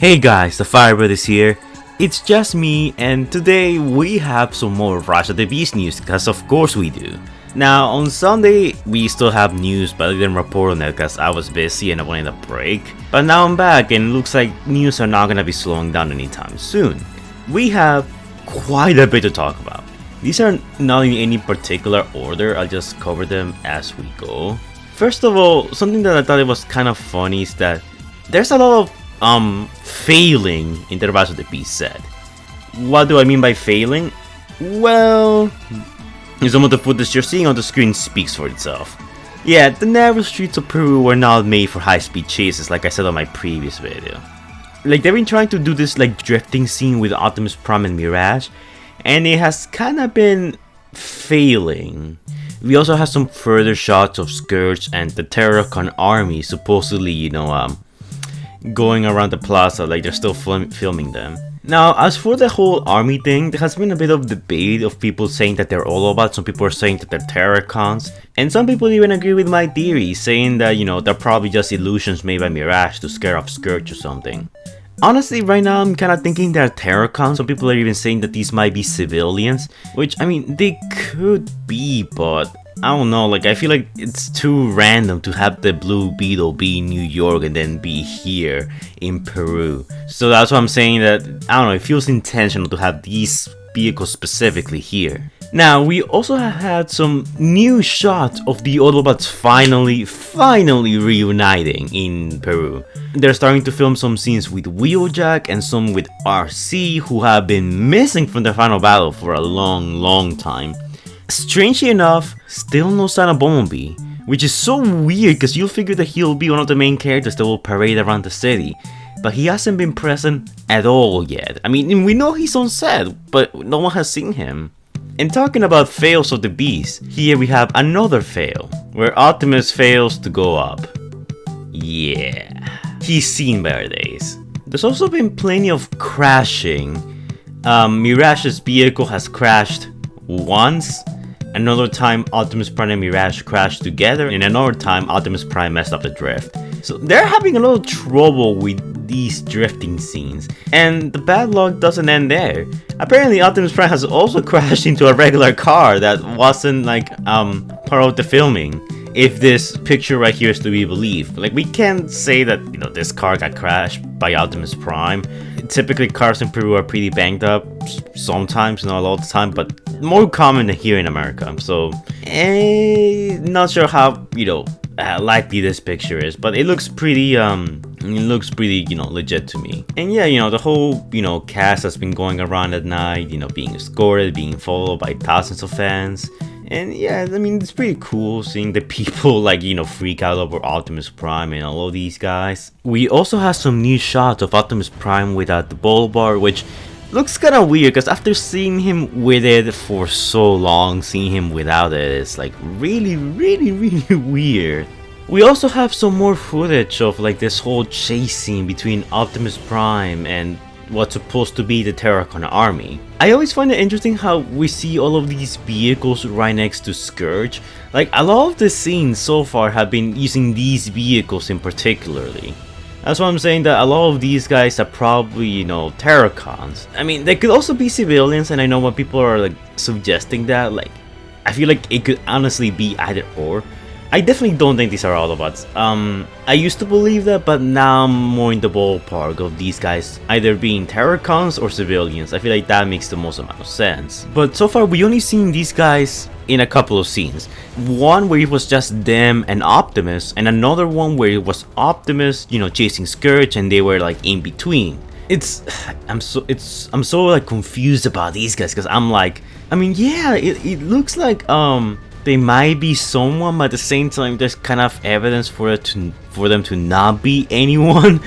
Hey guys, the Firebird is here. It's just me, and today we have some more Rise of the Beast news, because of course we do. Now on Sunday we still have news, but I didn't report on it because I was busy and I wanted a break. But now I'm back and it looks like news are not gonna be slowing down anytime soon. We have quite a bit to talk about. These are not in any particular order, I'll just cover them as we go. First of all, something that I thought it was kind of funny is that there's a lot of failing in the Rise of the Beast set. What do I mean by failing? Well, some of the footage you're seeing on the screen speaks for itself. Yeah, the narrow streets of Peru were not made for high-speed chases, like I said on my previous video. Like, they've been trying to do this like drifting scene with Optimus Prime and Mirage, and it has kinda been failing. We also have some further shots of Scourge and the Terrorcon Army supposedly, going around the plaza like they're still filming them. Now, as for the whole army thing, there has been a bit of debate of people saying that they're Autobots, some people are saying that they're Terrorcons, and some people even agree with my theory, saying that, they're probably just illusions made by Mirage to scare off Scourge or something. Honestly, right now I'm kinda thinking they're Terrorcons. Some people are even saying that these might be civilians, which, I mean, they could be, but I don't know, like, I feel like it's too random to have the Blue Beetle be in New York and then be here in Peru. So that's why I'm saying that, I don't know, it feels intentional to have these vehicles specifically here. Now, we also have had some new shots of the Autobots finally reuniting in Peru. They're starting to film some scenes with Wheeljack and some with RC, who have been missing from the final battle for a long time. Strangely enough, still no sign of Bumblebee, which is so weird because you'll figure that he'll be one of the main characters that will parade around the city, but he hasn't been present at all yet. I mean, we know he's on set, but no one has seen him. And talking about fails of the Beast, here we have another fail, where Optimus fails to go up. Yeah, he's seen better days. There's also been plenty of crashing. Mirage's vehicle has crashed once. Another time Optimus Prime and Mirage crashed together, and another time Optimus Prime messed up the drift. So they're having a little trouble with these drifting scenes, and the bad luck doesn't end there. Apparently Optimus Prime has also crashed into a regular car that wasn't part of the filming, if this picture right here is to be believed. Like, we can't say that this car got crashed by Optimus Prime. Typically cars in Peru are pretty banged up sometimes, not all the time, but more common than here in America. So not sure how likely this picture is, but it looks pretty legit to me. And yeah, the whole cast has been going around at night, being escorted, being followed by thousands of fans. And yeah, I mean, it's pretty cool seeing the people freak out over Optimus Prime and all of these guys. We also have some new shots of Optimus Prime without the bull bar, which looks kind of weird because after seeing him with it for so long, seeing him without it is like really weird. We also have some more footage of this whole chase scene between Optimus Prime and what's supposed to be the Terrorcon Army. I always find it interesting how we see all of these vehicles right next to Scourge. Like, a lot of the scenes so far have been using these vehicles in particularly. That's why I'm saying that a lot of these guys are probably, Terrorcons. I mean, they could also be civilians, and I know when people are suggesting that, I feel like it could honestly be either or. I definitely don't think these are Autobots. I used to believe that, but now I'm more in the ballpark of these guys either being Terrorcons or civilians. I feel like that makes the most amount of sense. But so far, we only seen these guys in a couple of scenes. One where it was just them and Optimus, and another one where it was Optimus, chasing Scourge, and they were in between. I'm so confused about these guys, because I'm I mean, yeah, it looks like they might be someone, but at the same time there's kind of evidence for them to not be anyone,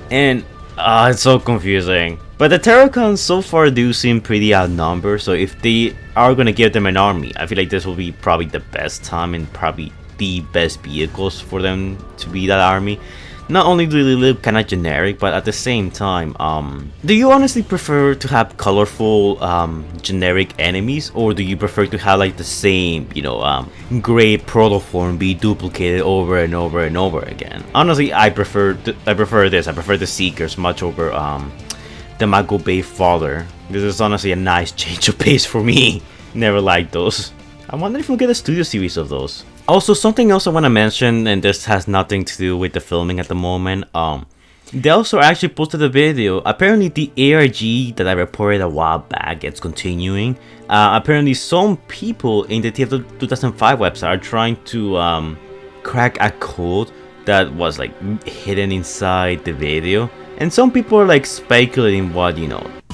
and it's so confusing. But the Terrorcons so far do seem pretty outnumbered, so if they are gonna give them an army, I feel like this will be probably the best time and probably the best vehicles for them to be that army. not only do they look kind of generic, but at the same time, do you honestly prefer to have colorful, generic enemies, or do you prefer to have like the same, gray protoform be duplicated over and over and over again? Honestly, I prefer this. I prefer the Seekers much over the Michael Bay father. This is honestly a nice change of pace for me. Never liked those. I wonder if we'll get a studio series of those. Also, something else I want to mention, and this has nothing to do with the filming at the moment. They also actually posted a video. Apparently, the ARG that I reported a while back, it's continuing. Apparently, some people in the TF 2005 website are trying to crack a code that was like hidden inside the video. And some people are like speculating what,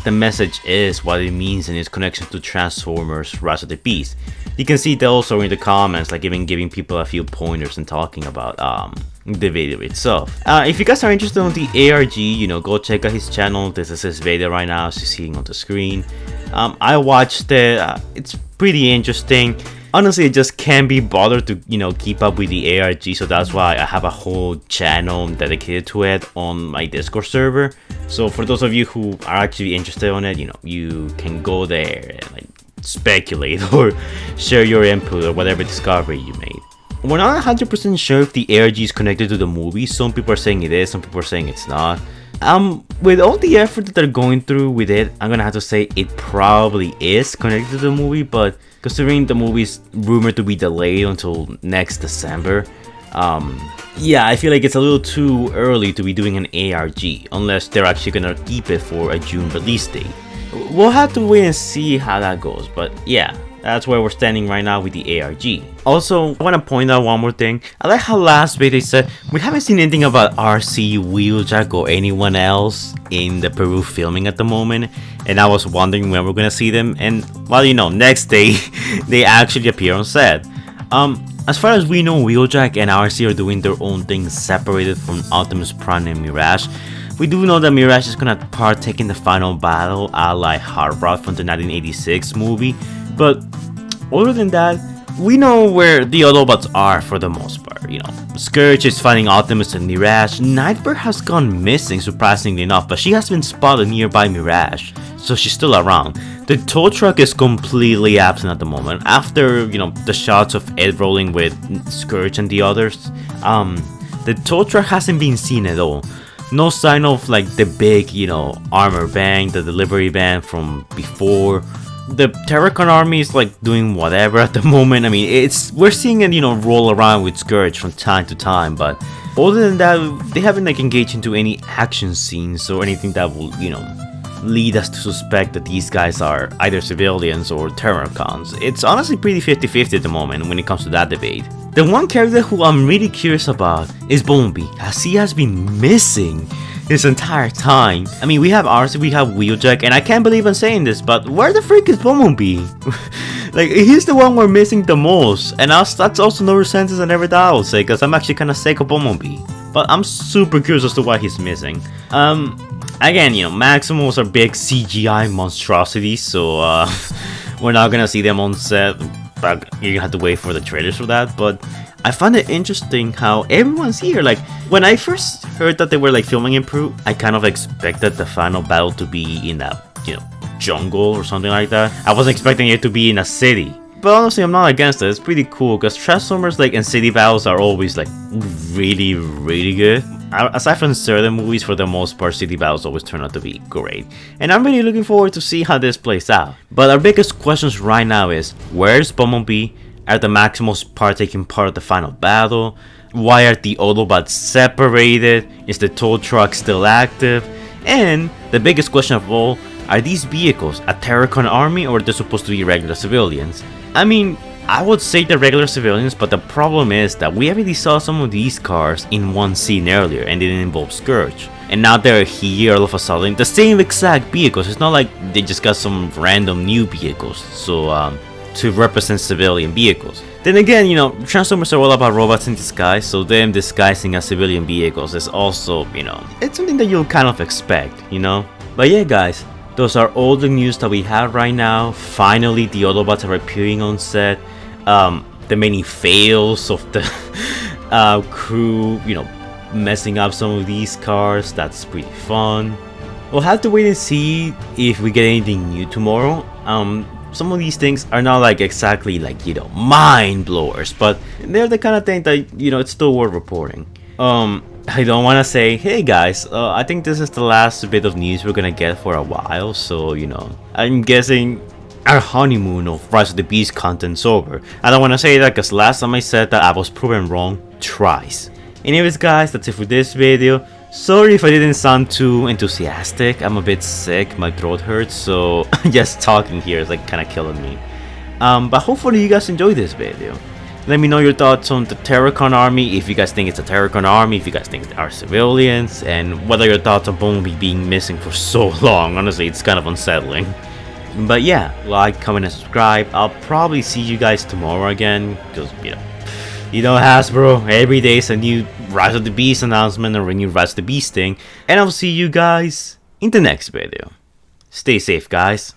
the message is, what it means, and its connection to Transformers Rise of the Beast. You can see that also in the comments, like even giving people a few pointers and talking about the video itself. If you guys are interested in the ARG, go check out his channel. This is his video right now, as you're seeing on the screen. I watched it. It's pretty interesting. Honestly, I just can't be bothered to, keep up with the ARG, so that's why I have a whole channel dedicated to it on my Discord server. So for those of you who are actually interested in it, you can go there and like speculate or share your input or whatever discovery you made. We're not 100% sure if the ARG is connected to the movie. Some people are saying it is, some people are saying it's not. With all the effort that they're going through with it, I'm gonna have to say it probably is connected to the movie, but considering the movie's rumored to be delayed until next December, yeah, I feel like it's a little too early to be doing an ARG, unless they're actually gonna keep it for a June release date. We'll have to wait and see how that goes, but yeah, that's where we're standing right now with the ARG. Also, I want to point out one more thing. I like how last week they said we haven't seen anything about RC, Wheeljack, or anyone else in the Peru filming at the moment, and I was wondering when we're gonna see them, and well, next day they actually appear on set. As far as we know, Wheeljack and RC are doing their own thing separated from Optimus Prime and Mirage. We do know that Mirage is gonna partake in the final battle, like Hot Rod from the 1986 movie, but other than that, we know where the Autobots are for the most part. Scourge is fighting Optimus and Mirage. Nightbird has gone missing, surprisingly enough, but she has been spotted nearby Mirage, so she's still around. The tow truck is completely absent at the moment. After, the shots of Ed rolling with Scourge and the others, the tow truck hasn't been seen at all. No sign of like the big, armor van, the delivery van from before. The Terrorcon Army is like doing whatever at the moment. I mean, we're seeing it, roll around with Scourge from time to time, but other than that, they haven't like engaged into any action scenes or anything that will, lead us to suspect that these guys are either civilians or Terrorcons. It's honestly pretty 50-50 at the moment when it comes to that debate. The one character who I'm really curious about is Bumblebee, as he has been missing this entire time. I mean, we have RC, we have Wheeljack, and I can't believe I'm saying this, but where the freak is Bumblebee? Like, he's the one we're missing the most, and that's also no sentence I never thought I would say, because I'm actually kind of sick of Bumblebee. But I'm super curious as to why he's missing. Again, Maximals are big CGI monstrosities, so we're not gonna see them on set. But you have to wait for the trailers for that. But I find it interesting how everyone's here. Like, when I first heard that they were like filming in Peru, I kind of expected the final battle to be in a jungle or something like that. I wasn't expecting it to be in a city. But honestly, I'm not against it. It's pretty cool because Transformers like and city battles are always like really, really good. Aside from certain movies, for the most part, city battles always turn out to be great. And I'm really looking forward to see how this plays out. But our biggest questions right now is, where's Bumblebee? Are the Maximals taking part of the final battle? Why are the Autobots separated? Is the tow truck still active? And the biggest question of all, are these vehicles a Terrorcon Army or are they supposed to be regular civilians? I mean, I would say the regular civilians, but the problem is that we already saw some of these cars in one scene earlier and it didn't involve Scourge. And now they're here all of a sudden, the same exact vehicles. It's not like they just got some random new vehicles, so to represent civilian vehicles. Then again, Transformers are all about robots in disguise, so them disguising as civilian vehicles is also, it's something that you'll kind of expect, But yeah, guys, those are all the news that we have right now. Finally, the Autobots are appearing on set. The many fails of the crew, messing up some of these cars. That's pretty fun. We'll have to wait and see if we get anything new tomorrow. Some of these things are not like exactly like, you know, mind blowers, but they're the kind of thing that, you know, it's still worth reporting. I don't want to say, hey guys, I think this is the last bit of news we're gonna get for a while, so, you know, I'm guessing our honeymoon of Rise of the Beast content's over. I don't want to say that because last time I said that I was proven wrong twice. Anyways guys, that's it for this video. Sorry if I didn't sound too enthusiastic. I'm a bit sick, my throat hurts, so just talking here is like kind of killing me. But hopefully you guys enjoyed this video. Let me know your thoughts on the Terrorcon Army, if you guys think it's a Terrorcon Army, if you guys think they are civilians, and what are your thoughts on Bumblebee being missing for so long. Honestly, it's kind of unsettling. But yeah, like, comment, and subscribe. I'll probably see you guys tomorrow again, because, you know Hasbro, every day is a new Rise of the Beast announcement or a new Rise of the Beast thing. And I'll see you guys in the next video. Stay safe, guys.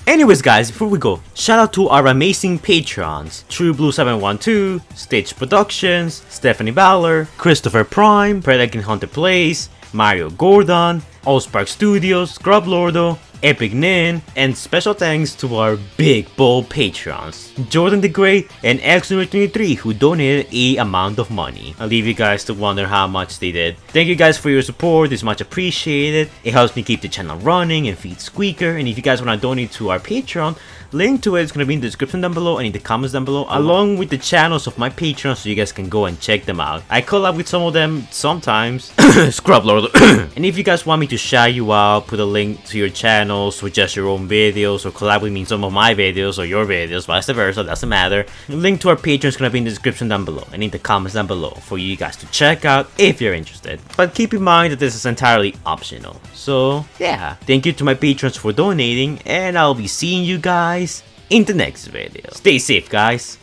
Anyways guys, before we go, shout out to our amazing patrons: TrueBlue712, Stitch Productions, Stephanie Baller, Christopher Prime, Predaking Hunter Plays, Mario Gordon, Allspark Studios, Scrub Lordo, Epic Nin, and special thanks to our big bold patrons, Jordan the Great and X23, who donated a amount of money. I'll leave you guys to wonder how much they did. Thank you guys for your support, it's much appreciated. It helps me keep the channel running and feed Squeaker, and if you guys want to donate to our Patreon, link to it is going to be in the description down below and in the comments down below, along with the channels of my patrons, so you guys can go and check them out. I collab with some of them sometimes. Scrub Lord. And if you guys want me to shout you out, put a link to your channel, suggest your own videos, or collab with me in some of my videos or your videos, vice versa, doesn't matter. The link to our Patreon is going to be in the description down below and in the comments down below for you guys to check out if you're interested. But keep in mind that this is entirely optional. So yeah, thank you to my patrons for donating, and I'll be seeing you guys in the next video. Stay safe, guys.